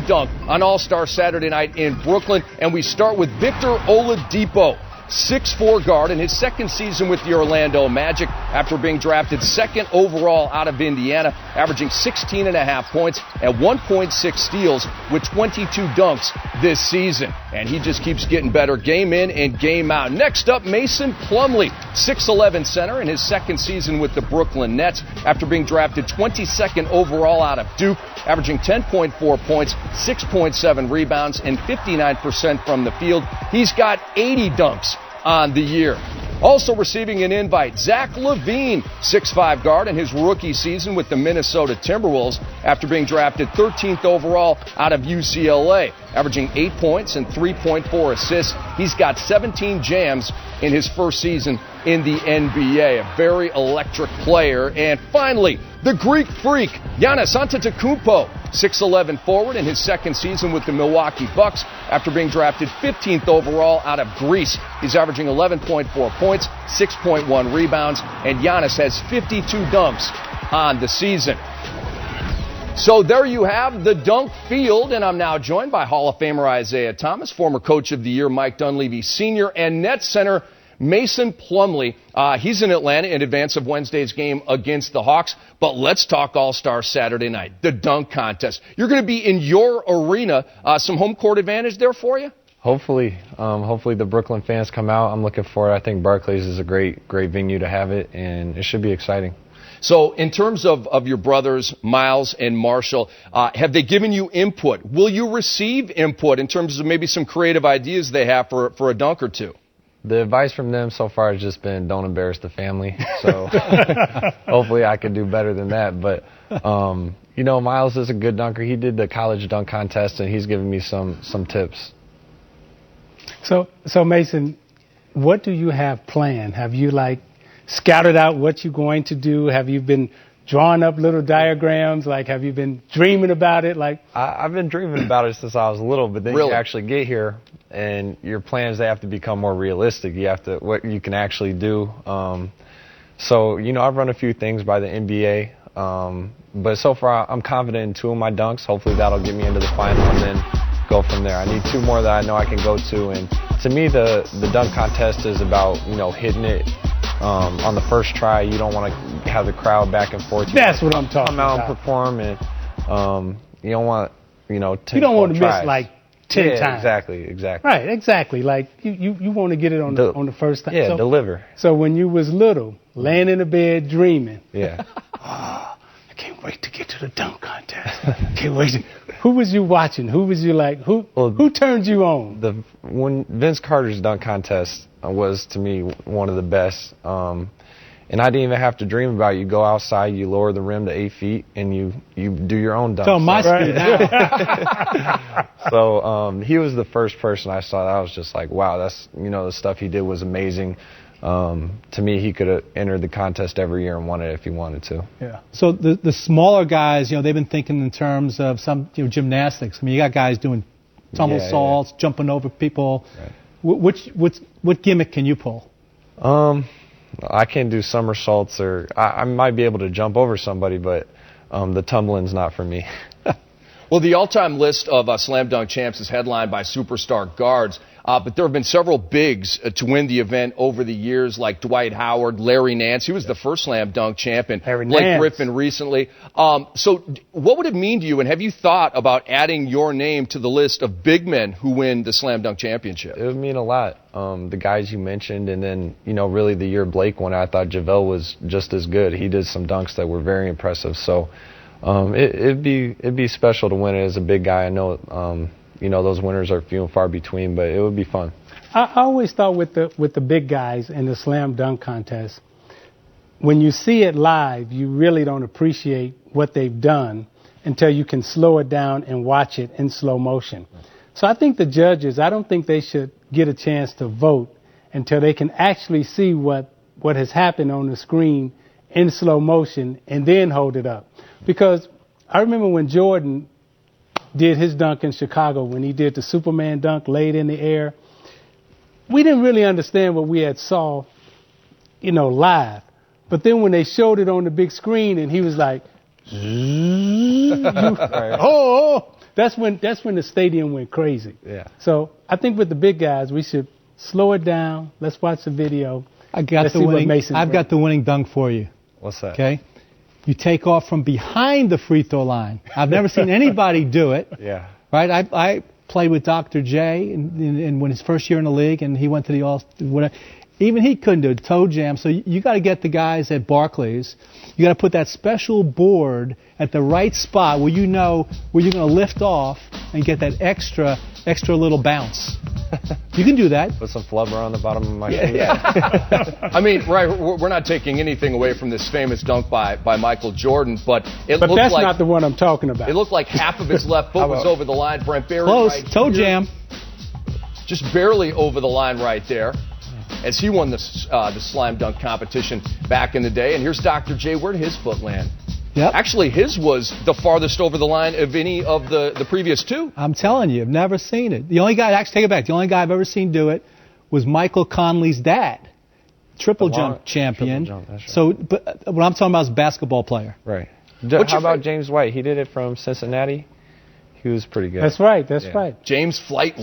Dunk on All-Star Saturday night in Brooklyn, and we start with Victor Oladipo, 6'4" guard in his second season with the Orlando Magic after being drafted second overall out of Indiana, averaging 16.5 points and 1.6 steals with 22 dunks this season. And he just keeps getting better game in and game out. Next up, Mason Plumlee, 6'11" center in his second season with the Brooklyn Nets after being drafted 22nd overall out of Duke, averaging 10.4 points, 6.7 rebounds, and 59% from the field. He's got 80 dunks on the year. Also receiving an invite, Zach Lavine, 6'5" guard in his rookie season with the Minnesota Timberwolves after being drafted 13th overall out of UCLA, averaging 8 points and 3.4 assists. He's got 17 jams in his first season in the NBA, a very electric player. And finally, the Greek freak, Giannis Antetokounmpo, 6'11" forward in his second season with the Milwaukee Bucks after being drafted 15th overall out of Greece. He's averaging 11.4 points, 6.1 rebounds, and Giannis has 52 dunks on the season. So there you have the dunk field, and I'm now joined by Hall of Famer Isaiah Thomas, former Coach of the Year Mike Dunleavy Sr., and net center Mason Plumlee. He's in Atlanta in advance of Wednesday's game against the Hawks. But let's talk All-Star Saturday night, the dunk contest. You're going to be in your arena. Some home court advantage there for you? Hopefully the Brooklyn fans come out. I'm looking for it. I think Barclays is a great venue to have it, and it should be exciting. So in terms of your brothers, Miles and Marshall, have they given you input? Will you receive input in terms of maybe some creative ideas they have for a dunk or two? The advice from them so far has just been don't embarrass the family. So hopefully I can do better than that. But, Miles is a good dunker. He did the college dunk contest, and he's given me some tips. So Mason, what do you have planned? Have you, scouted out what you're going to do? Have you been drawing up little diagrams? Have you been dreaming about it? I've been dreaming about it since I was little, but then Really? you actually get here, and your plans, they have to become more realistic. You have to, what you can actually do. So, I've run a few things by the NBA, but so far I'm confident in 2 of my dunks. Hopefully that'll get me into the final and then go from there. I need 2 more that I know I can go to, and to me the dunk contest is about, hitting it on the first try. You don't want to have the crowd back and forth. That's what I'm talking about. Come out and perform, and you don't want, 10 You don't want to tries. miss 10 times. Exactly. Right, exactly. You want to get it on the first time. Yeah, deliver. So when you was little, laying in the bed dreaming. Yeah. I can't wait to get to the dunk contest. Can't wait. Who was you watching? Who was you who turned you on? When Vince Carter's dunk contest was, to me, one of the best. And I didn't even have to dream about it. You go outside, you lower the rim to 8 feet, and you do your own dunk. So my speed now. So he was the first person I saw that I was just like, wow, that's, the stuff he did was amazing. To me, he could have entered the contest every year and won it if he wanted to. Yeah. So the smaller guys, they've been thinking in terms of some gymnastics. I mean, you got guys doing somersaults, jumping over people. Right. What gimmick can you pull? I can't do somersaults, or I might be able to jump over somebody, but the tumbling's not for me. Well, the all-time list of slam dunk champs is headlined by superstar guards, but there have been several bigs to win the event over the years, like Dwight Howard, Larry Nance. He was the first slam dunk champ, and Blake Griffin recently. So what would it mean to you, and have you thought about adding your name to the list of big men who win the slam dunk championship? It would mean a lot. The guys you mentioned, and then, really the year Blake won, I thought JaVale was just as good. He did some dunks that were very impressive. So it'd be special to win it as a big guy. I know, those winners are few and far between, but it would be fun. I always thought with the big guys in the slam dunk contest, when you see it live, you really don't appreciate what they've done until you can slow it down and watch it in slow motion. So I think the judges, I don't think they should get a chance to vote until they can actually see what has happened on the screen in slow motion and then hold it up. Because I remember when Jordan did his dunk in Chicago, when he did the Superman dunk laid in the air, we didn't really understand what we had saw, live. But then when they showed it on the big screen and he was like, that's when the stadium went crazy. Yeah. So I think with the big guys, we should slow it down. Let's watch the video. I've got the winning dunk for you. What's that? Okay. You take off from behind the free throw line. I've never seen anybody do it. Yeah. Right. I played with Dr. J in when his first year in the league, and he went to the whatever. Even he couldn't do it, toe jam. So you got to get the guys at Barclays. You got to put that special board at the right spot where you know where you're going to lift off and get that extra little bounce. You can do that. Put some flubber on the bottom of my shoe. Yeah. I mean, right, we're not taking anything away from this famous dunk by Michael Jordan, but looked that's like, not the one I'm talking about. It looked like half of his left foot was over the line. Brent Barry close, right toe here, jam. just barely over the line right there, as he won the slam dunk competition back in the day. And here's Dr. J. Where did his foot land? Yep. Actually, his was the farthest over the line of any of the previous two. I'm telling you, I've never seen it. The only guy, actually, take it back. The only guy I've ever seen do it was Michael Conley's dad, triple jump champion. Triple jump, that's right. So, but what I'm talking about is a basketball player. Right. How about James White? He did it from Cincinnati. He was pretty good. That's right. Right. James White.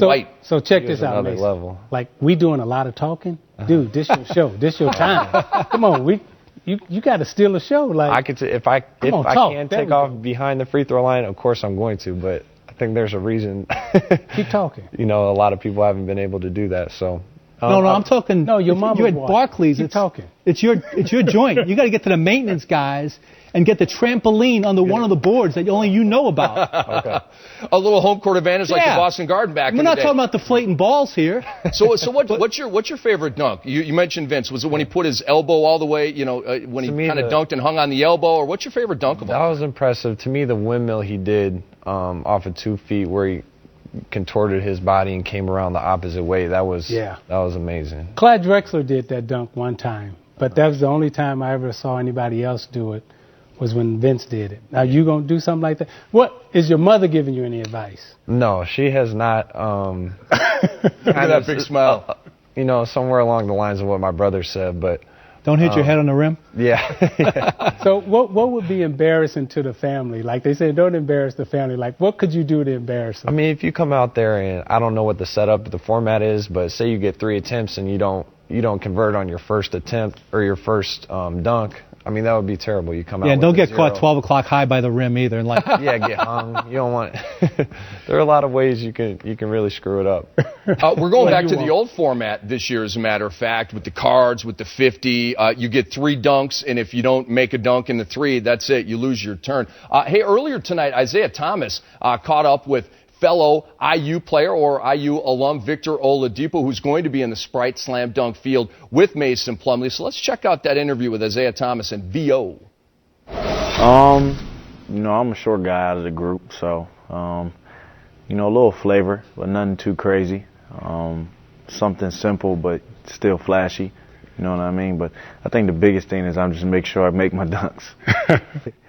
So check this out, another Mason. level. Like, we doing a lot of talking. Dude, this your show. This your time. Come on, you got to steal a show. Like, I could if I can take off behind the free throw line, of course I'm going to. But I think there's a reason. Keep talking. You know, a lot of people haven't been able to do that. So. No, I'm talking. No, your mama. You at Barclays. Keep talking. It's your joint. You got to get to the maintenance guys and get the trampoline under one of the boards that only you know about. Okay. A little home court advantage like the Boston Garden back in the day. We're not talking about deflating balls here. So what's your favorite dunk? You mentioned Vince. Was it when he put his elbow all the way, when he kind of dunked and hung on the elbow, or what's your favorite dunk of all? That was impressive. To me, the windmill he did off of 2 feet where he contorted his body and came around the opposite way. That was amazing. Clyde Drexler did that dunk one time, but that was the only time I ever saw anybody else do it, was when Vince did it. Now, you going to do something like that? What, is your mother giving you any advice? No, she has not. Look at that big smile. Somewhere along the lines of what my brother said, but... Don't hit your head on the rim? Yeah. So what would be embarrassing to the family? Like they say, don't embarrass the family. Like, what could you do to embarrass them? I mean, if you come out there and I don't know what the format is, but say you get 3 attempts and you don't convert on your first attempt or your first dunk, I mean, that would be terrible. You come out and don't get 0. caught 12 o'clock high by the rim either. And get hung. You don't want. There are a lot of ways you can really screw it up. We're going back to the old format this year, as a matter of fact, with the cards, with the 50. You get 3 dunks, and if you don't make a dunk in the 3, that's it. You lose your turn. Hey, earlier tonight, Isaiah Thomas caught up with fellow IU player or IU alum Victor Oladipo, who's going to be in the Sprite Slam Dunk field with Mason Plumlee. So let's check out that interview with Isaiah Thomas and VO. I'm a short guy out of the group, so, a little flavor, but nothing too crazy. Something simple, but still flashy. You know what I mean? But I think the biggest thing is I'm just make sure I make my dunks.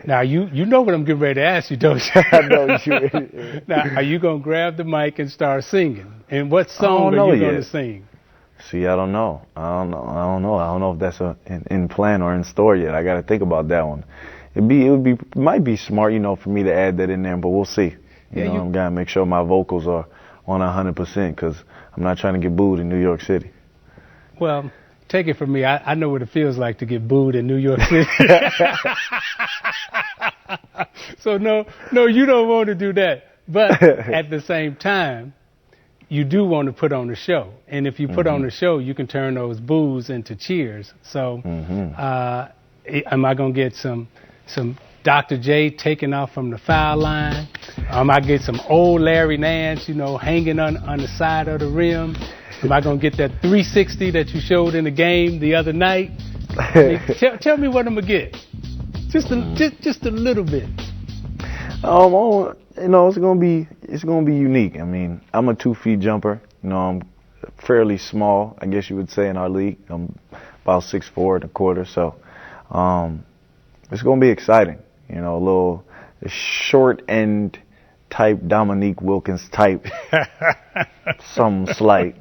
Now, you know what I'm getting ready to ask you, don't you? I know you. Now, are you going to grab the mic and start singing? And what song are you going to sing? See, I don't know. I don't know if that's in plan or in store yet. I got to think about that one. It might be smart, for me to add that in there, but we'll see. I'm going to make sure my vocals are on 100% because I'm not trying to get booed in New York City. Well, take it from me. I know what it feels like to get booed in New York City. So no, you don't want to do that. But at the same time, you do want to put on a show. And if you put on a show, you can turn those boos into cheers. So am I going to get some Dr. J taking off from the foul line? Am I get some old Larry Nance, hanging on the side of the rim? Am I going to get that 360 that you showed in the game the other night? Tell me what I'm going to get. Just a little bit. It's going to be unique. I mean, I'm a 2 feet jumper. I'm fairly small, I guess you would say, in our league. I'm about 6'4" and a quarter, so it's going to be exciting. A little short end type, Dominique Wilkins type, some slight,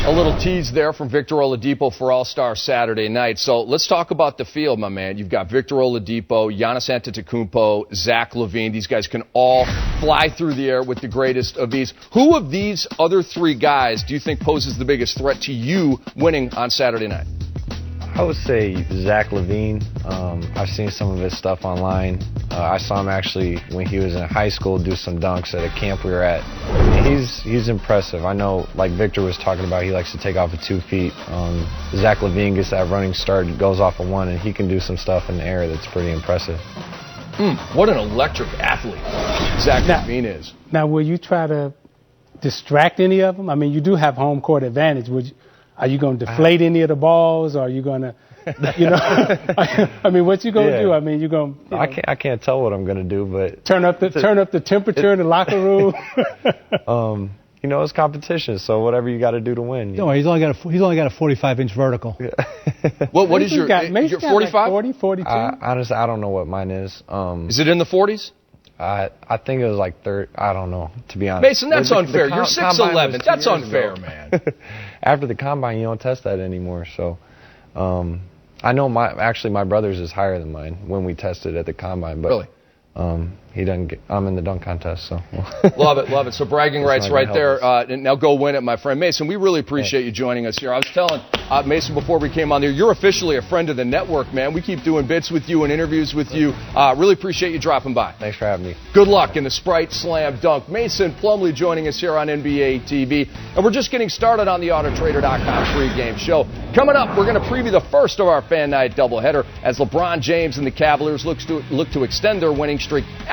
A little tease there from Victor Oladipo for All-Star Saturday night. So let's talk about the field, my man. You've got Victor Oladipo, Giannis Antetokounmpo, Zach Lavine. These guys can all fly through the air with the greatest of ease. Who of these other three guys do you think poses the biggest threat to you winning on Saturday night? I would say Zach Lavine. I've seen some of his stuff online. I saw him actually when he was in high school do some dunks at a camp we were at. And he's impressive. I know, like Victor was talking about, he likes to take off at 2 feet. Zach Lavine gets that running start, goes off of 1, and he can do some stuff in the air that's pretty impressive. What an electric athlete Zach Lavine is. Now, will you try to distract any of them? I mean, you do have home court advantage. Are you going to deflate any of the balls? Or are you going to, I mean, what you going to do? I mean, you're going to. I can't tell what I'm going to do, but turn up the temperature in the locker room. It's competition, so whatever you got to do to win. No, he's only got a 45-inch vertical. What is your 45? Like 40, 42? Honestly, I don't know what mine is. Is it in the 40s? I think it was like 30. I don't know, to be honest. Mason, that's unfair. You're 6'11". That's unfair, man. After the combine, you don't test that anymore. So, I know my brother's is higher than mine when we tested at the combine. But, really? He doesn't get. I'm in the dunk contest, so. Love it. So bragging rights right there. Now go win it, my friend. Mason, we really appreciate you joining us here. I was telling Mason before we came on there, you're officially a friend of the network, man. We keep doing bits with you and interviews with you. Really appreciate you dropping by. Thanks for having me. Good luck in the Sprite Slam Dunk. Mason Plumlee joining us here on NBA TV. And we're just getting started on the AutoTrader.com pregame show. Coming up, we're going to preview the first of our Fan Night doubleheader as LeBron James and the Cavaliers look to extend their winning streak